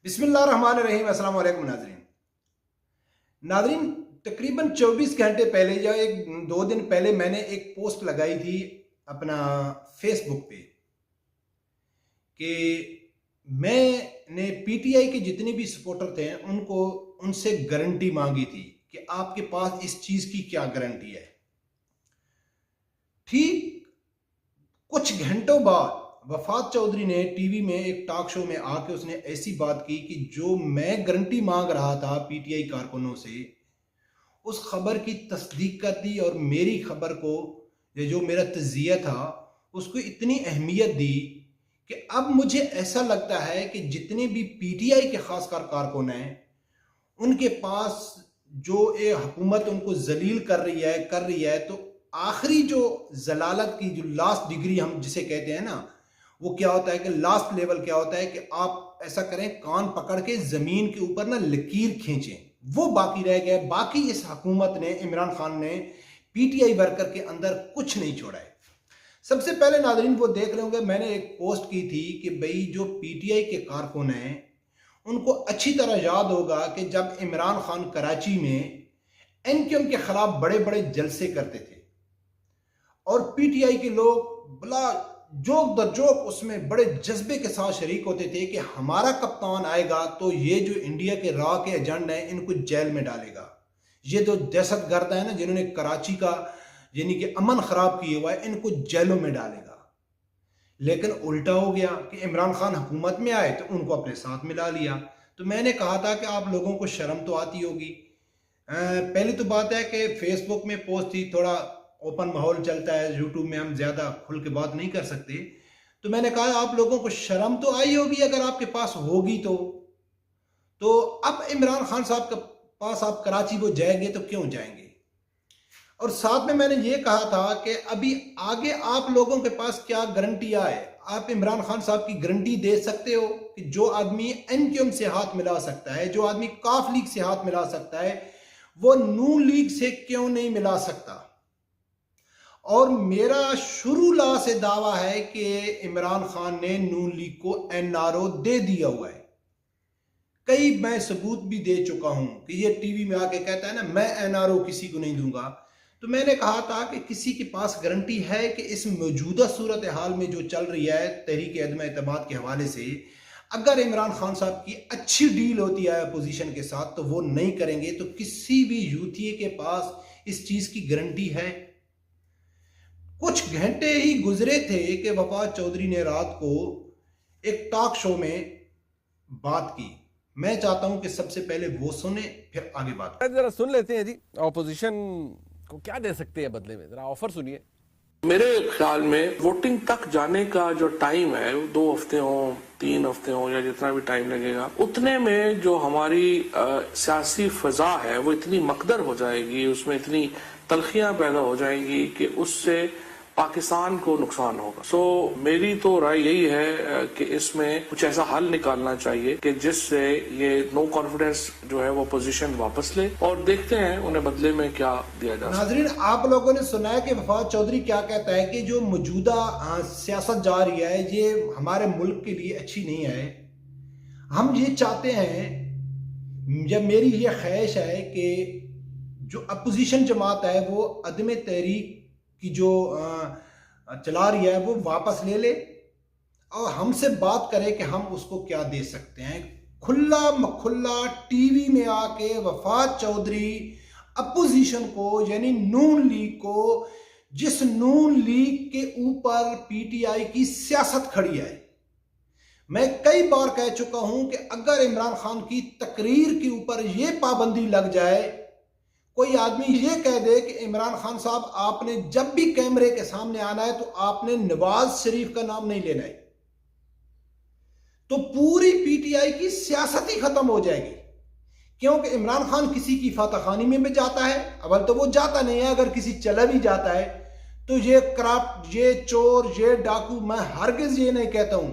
बिस्मिल्लाहिर्रहमानिर्रहीम। अस्सलाम वालेकुम नाज़रीन। नाज़रीन, तकरीबन 24 घंटे पहले या 2 दिन पहले मैंने एक पोस्ट लगाई थी अपना फेसबुक पे कि मैंने पीटीआई के जितने भी सपोर्टर थे उनसे गारंटी मांगी थी कि आपके पास इस चीज़ की क्या गारंटी है। ठीक कुछ घंटों बाद वफात चौधरी ने टीवी में एक टॉक शो में आके उसने ऐसी बात की कि जो मैं गारंटी मांग रहा था पीटीआई कारकुनों से, उस खबर की तस्दीक कर दी और मेरी खबर को, ये जो मेरा तज्जिया था, उसको इतनी अहमियत दी कि अब मुझे ऐसा लगता है कि जितने भी पीटीआई के खासकर कारकुन हैं, उनके पास जो ये हुकूमत उनको जलील कर रही है, तो आखिरी जो जलालत की जो लास्ट डिग्री हम जिसे कहते हैं ना, वो क्या होता है कि लास्ट लेवल क्या होता है कि आप ऐसा करें, कान पकड़ के जमीन के ऊपर ना लकीर खींचें, वो बाकी रह गया। बाकी इस हुकूमत ने, इमरान खान ने पीटीआई वर्कर के अंदर कुछ नहीं छोड़ा है। सबसे पहले नाज़रीन वो देख रहे होंगे, मैंने एक पोस्ट की थी कि भाई जो पीटीआई के कारकुन हैं उनको अच्छी तरह याद होगा कि जब इमरान खान कराची में एनक्यूएम के खिलाफ बड़े बड़े जलसे करते थे और पीटीआई के लोग बला जोक दर जोक उसमें बड़े जज्बे के साथ शरीक होते थे कि हमारा कप्तान आएगा तो ये जो इंडिया के रॉ के एजेंट हैं इनको जेल में डालेगा, ये जो दहशतगर्द है ना जिन्होंने कराची का यानी कि अमन खराब किया हुआ है, इनको जेलों में डालेगा। लेकिन उल्टा हो गया कि इमरान खान हुकूमत में आए तो उनको अपने साथ मिला लिया। तो मैंने कहा था कि आप लोगों को शर्म तो आती होगी। पहली तो बात है कि फेसबुक में पोस्ट थी, थोड़ा ओपन माहौल चलता है, यूट्यूब में हम ज़्यादा खुल के बात नहीं कर सकते। तो मैंने कहा आप लोगों को शर्म तो आई होगी, अगर आपके पास होगी तो अब इमरान खान साहब के पास आप कराची वो जाएंगे तो क्यों जाएंगे। और साथ में मैंने ये कहा था कि अभी आगे आप लोगों के पास क्या गारंटियां है। आप इमरान खान साहब की गारंटी दे सकते हो कि जो आदमी एनक्यूएम से हाथ मिला सकता है, जो आदमी काफ लीग से हाथ मिला सकता है, वो नून लीग से क्यों नहीं मिला सकता। और मेरा शुरू ला से दावा है कि इमरान खान ने नून लीग को एनआरओ दे दिया हुआ है। कई मैं सबूत भी दे चुका हूं कि ये टीवी में आके कहता है ना मैं एनआरओ किसी को नहीं दूंगा। तो मैंने कहा था कि किसी के पास गारंटी है कि इस मौजूदा सूरत हाल में जो चल रही है तहरीक अदम एतमाद के हवाले से, अगर इमरान खान साहब की अच्छी डील होती है अपोजिशन के साथ तो वो नहीं करेंगे। तो किसी भी यूथिये के पास इस चीज की गारंटी है। कुछ घंटे ही गुजरे थे कि वफात चौधरी ने रात को एक टॉक शो में बात की। मैं चाहता हूं कि सबसे पहले वो सुने, फिर आगे बात। जरा सुन लेते हैं जी, ऑपोजिशन को क्या दे सकते हैं बदले में, जरा ऑफर सुनिए। मेरे ख्याल में वोटिंग तक जाने का जो टाइम है, 2 हफ्ते हो, 3 हफ्ते हो, या जितना भी टाइम लगेगा, उतने में जो हमारी सियासी फजा है वो इतनी मकदर हो जाएगी, उसमें इतनी तलखियां पैदा हो जाएंगी कि उससे पाकिस्तान को नुकसान होगा। सो मेरी तो राय यही है कि इसमें कुछ ऐसा हल निकालना चाहिए कि जिससे ये नो कॉन्फिडेंस जो है वो पोजीशन वापस ले, और देखते हैं उन्हें बदले में क्या दिया जा सकता है। नाजरीन, आप लोगों ने सुना है कि वफात चौधरी क्या कहता है कि जो मौजूदा सियासत जा रही है ये हमारे मुल्क के लिए अच्छी नहीं है। हम ये चाहते हैं, जब मेरी ये ख्वाहिश है कि जो अपोजिशन जमात है वो अदम तहरीक की जो चला रही है वो वापस ले ले और हमसे बात करे कि हम उसको क्या दे सकते हैं। खुला मखुल्ला टीवी में आके वफात चौधरी अपोजिशन को यानी नून लीग को, जिस नून लीग के ऊपर पीटीआई की सियासत खड़ी है, मैं कई बार कह चुका हूं कि अगर इमरान खान की तकरीर के ऊपर यह पाबंदी लग जाए, कोई आदमी ये कह दे कि इमरान खान साहब आपने जब भी कैमरे के सामने आना है तो आपने नवाज शरीफ का नाम नहीं लेना है, तो पूरी पीटीआई की सियासत ही खत्म हो जाएगी। क्योंकि इमरान खान किसी की फातखानी में भी जाता है, अवल तो वो जाता नहीं है, अगर किसी चला भी जाता है तो ये करप्ट, ये चोर, ये डाकू, मैं हरगिज ये नहीं कहता हूं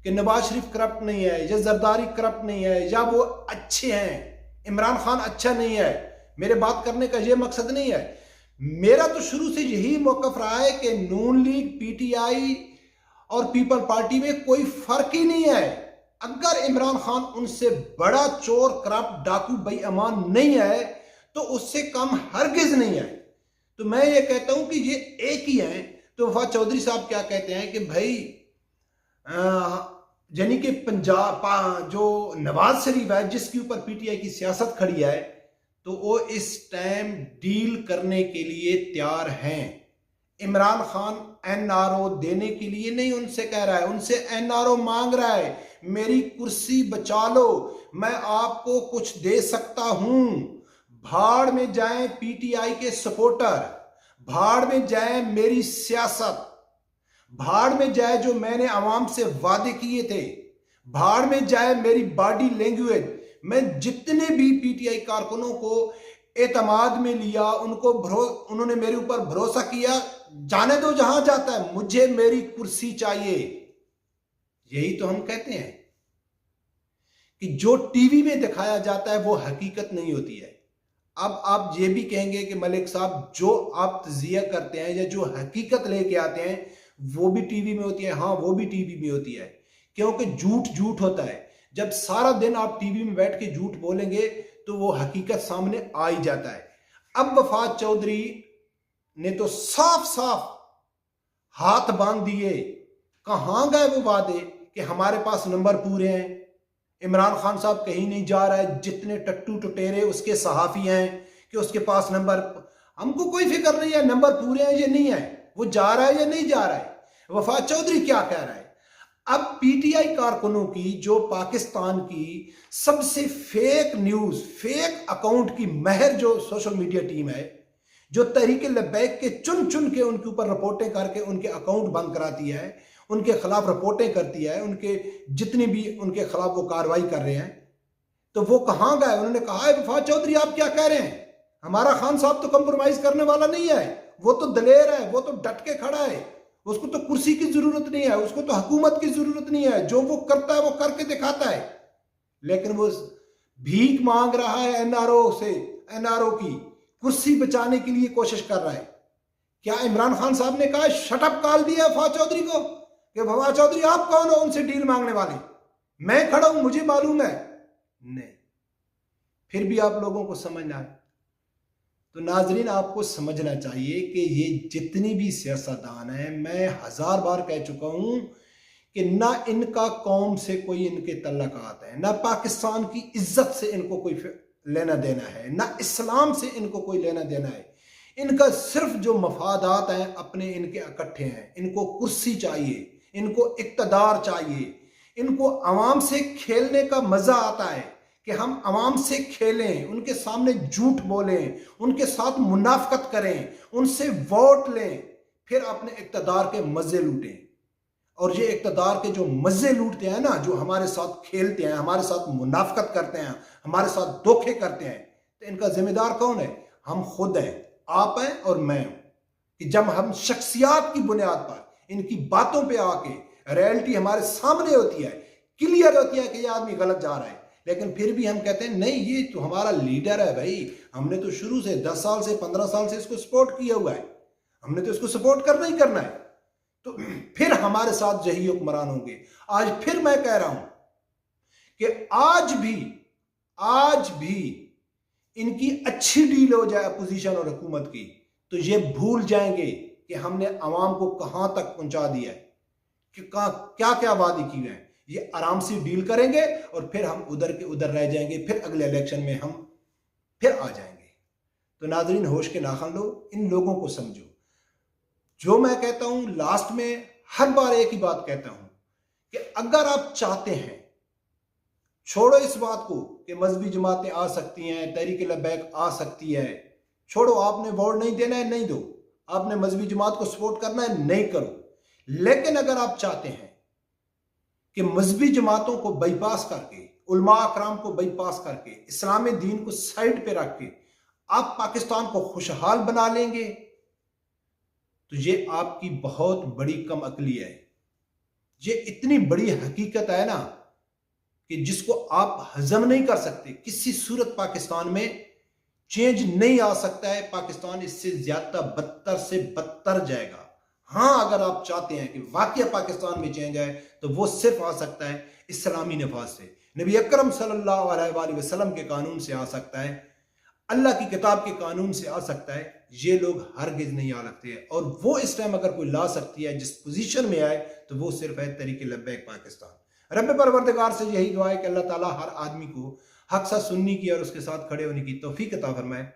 कि नवाज शरीफ करप्ट नहीं है या जरदारी करप्ट नहीं है या वो अच्छे हैं, इमरान खान अच्छा नहीं है। मेरे बात करने का ये मकसद नहीं है। मेरा तो शुरू से यही मौकफ रहा है कि नून लीग, पीटीआई और पीपल पार्टी में कोई फर्क ही नहीं है। अगर इमरान खान उनसे बड़ा चोर, करप्ट, डाकू, बेईमान नहीं है तो उससे कम हरगिज नहीं है। तो मैं ये कहता हूं कि ये एक ही है। तो वफाक चौधरी साहब क्या कहते हैं कि भाई यानी कि पंजाब जो नवाज शरीफ है जिसके ऊपर पीटीआई की सियासत खड़ी है, तो वो इस टाइम डील करने के लिए तैयार हैं। इमरान खान एनआरओ देने के लिए नहीं उनसे कह रहा है, उनसे एनआरओ मांग रहा है, मेरी कुर्सी बचा लो, मैं आपको कुछ दे सकता हूं। भाड़ में जाएं पीटीआई के सपोर्टर, भाड़ में जाए मेरी सियासत, भाड़ में जाए जो मैंने आवाम से वादे किए थे, भाड़ में जाए मेरी बॉडी लैंग्वेज। मैं जितने भी पीटीआई कारकुनों को एतमाद में लिया, उन्होंने मेरे ऊपर भरोसा किया, जाने दो जहां जाता है, मुझे मेरी कुर्सी चाहिए। यही तो हम कहते हैं कि जो टीवी में दिखाया जाता है वो हकीकत नहीं होती है। अब आप ये भी कहेंगे कि मलिक साहब जो आप तजिया करते हैं या जो हकीकत लेके आते हैं वो भी टीवी में होती है। हाँ, वो भी टीवी में होती है, क्योंकि झूठ झूठ होता है। जब सारा दिन आप टीवी में बैठ के झूठ बोलेंगे तो वो हकीकत सामने आ ही जाता है। अब वफाक चौधरी ने तो साफ साफ हाथ बांध दिए। कहां गए वो वादे कि हमारे पास नंबर पूरे हैं? इमरान खान साहब कहीं नहीं जा रहा है। जितने टट्टू टुटेरे उसके सहाफी हैं कि उसके पास नंबर, हमको कोई फिक्र नहीं है नंबर पूरे हैं या नहीं है, वो जा रहा है या नहीं जा रहा है। वफाक चौधरी क्या कह रहा है? अब पीटीआई कारकुनों की जो पाकिस्तान की सबसे फेक न्यूज, फेक अकाउंट की महर जो सोशल मीडिया टीम है, जो तहरीक लब्बैक के चुन चुन के उनके ऊपर रिपोर्टें करके उनके अकाउंट बंद कराती है, उनके खिलाफ रिपोर्टें करती है, उनके जितने भी उनके खिलाफ वो कार्रवाई कर रहे हैं, तो वो कहां गए? उन्होंने कहा है वफाक चौधरी आप क्या कह रहे हैं, हमारा खान साहब तो कंप्रोमाइज करने वाला नहीं है, वो तो दलेर है, वो तो डट के खड़ा है, उसको तो कुर्सी की जरूरत नहीं है, उसको तो हुकूमत की जरूरत नहीं है, जो वो करता है वो करके दिखाता है। लेकिन वो भीख मांग रहा है एनआरओ से, एनआरओ की कुर्सी बचाने के लिए कोशिश कर रहा है। क्या इमरान खान साहब ने कहा शटअप कॉल दिया वफाक चौधरी को कि वफाक चौधरी आप कौन हो उनसे डील मांगने वाले, मैं खड़ा हूं, मुझे मालूम है? नहीं। फिर भी आप लोगों को समझना है। तो नाजरीन आपको समझना चाहिए कि ये जितनी भी सियासतदान है, मैं 1000 बार कह चुका हूं कि ना इनका कौम से कोई इनके तल्लकात है, ना पाकिस्तान की इज्जत से इनको कोई लेना देना है, ना इस्लाम से इनको कोई लेना देना है। इनका सिर्फ जो मफादात हैं अपने इनके इकट्ठे हैं। इनको कुर्सी चाहिए, इनको इक्तदार चाहिए, इनको अवाम से खेलने का मजा आता है कि हम अवाम से खेलें, उनके सामने झूठ बोलें, उनके साथ मुनाफकत करें, उनसे वोट लें, फिर अपने इक्तदार के मजे लूटें। और ये इक्तदार के जो मजे लूटते हैं ना, जो हमारे साथ खेलते हैं, हमारे साथ मुनाफकत करते हैं, हमारे साथ धोखे करते हैं, तो इनका जिम्मेदार कौन है? हम खुद हैं, आप हैं और मैं हूं। कि जब हम शख्सियात की बुनियाद पर इनकी बातों पे आके रियलिटी हमारे सामने होती है, क्लियर होती है कि ये आदमी गलत जा रहा है, लेकिन फिर भी हम कहते हैं नहीं ये तो हमारा लीडर है भाई, हमने तो शुरू से 10 साल से 15 साल से इसको सपोर्ट किया हुआ है, हमने तो इसको सपोर्ट करना ही करना है। तो फिर हमारे साथ यही हुक्मरान होंगे। आज फिर मैं कह रहा हूं कि आज भी इनकी अच्छी डील हो जाए अपोजिशन और हुकूमत की, तो ये भूल जाएंगे कि हमने अवाम को कहां तक पहुंचा दिया है, कि क्या क्या वादे किए हैं। ये आराम से डील करेंगे और फिर हम उधर के उधर रह जाएंगे, फिर अगले इलेक्शन में हम फिर आ जाएंगे। तो नाजरीन होश के नाखन लो, इन लोगों को समझो। जो मैं कहता हूं लास्ट में हर बार एक ही बात कहता हूं कि अगर आप चाहते हैं, छोड़ो इस बात को कि मजहबी जमातें आ सकती हैं, तहरीक लब्बैक आ सकती है, छोड़ो, आपने वोट नहीं देना है नहीं दो, आपने मजहबी जमात को सपोर्ट करना है नहीं करो। लेकिन अगर आप चाहते हैं कि मजहबी जमातों को बाईपास करके, उलमा अकराम को बाईपास करके, इस्लामी दीन को साइड पे रख के आप पाकिस्तान को खुशहाल बना लेंगे, तो ये आपकी बहुत बड़ी कम अकली है। ये इतनी बड़ी हकीकत है ना कि जिसको आप हजम नहीं कर सकते। किसी सूरत पाकिस्तान में चेंज नहीं आ सकता है। पाकिस्तान इससे ज्यादा बदतर से बदतर जाएगा। हाँ, अगर आप चाहते हैं कि वाकई पाकिस्तान में चेंज आए तो वो सिर्फ आ सकता है इस्लामी नफाज से, नबी अकरम सल्लल्लाहु अलैहि वसल्लम के कानून से आ सकता है, अल्लाह की किताब के कानून से आ सकता है। ये लोग हरगिज नहीं आ सकते हैं, और वो इस टाइम अगर कोई ला सकती है जिस पोजीशन में आए तो वो सिर्फ है तरीके लब्बैक पाकिस्तान। रब परवरदिगार से यही दुआ है कि अल्लाह ताला हर आदमी को हक सा सुनने की और उसके साथ खड़े होने की तौफीक अता फरमाए।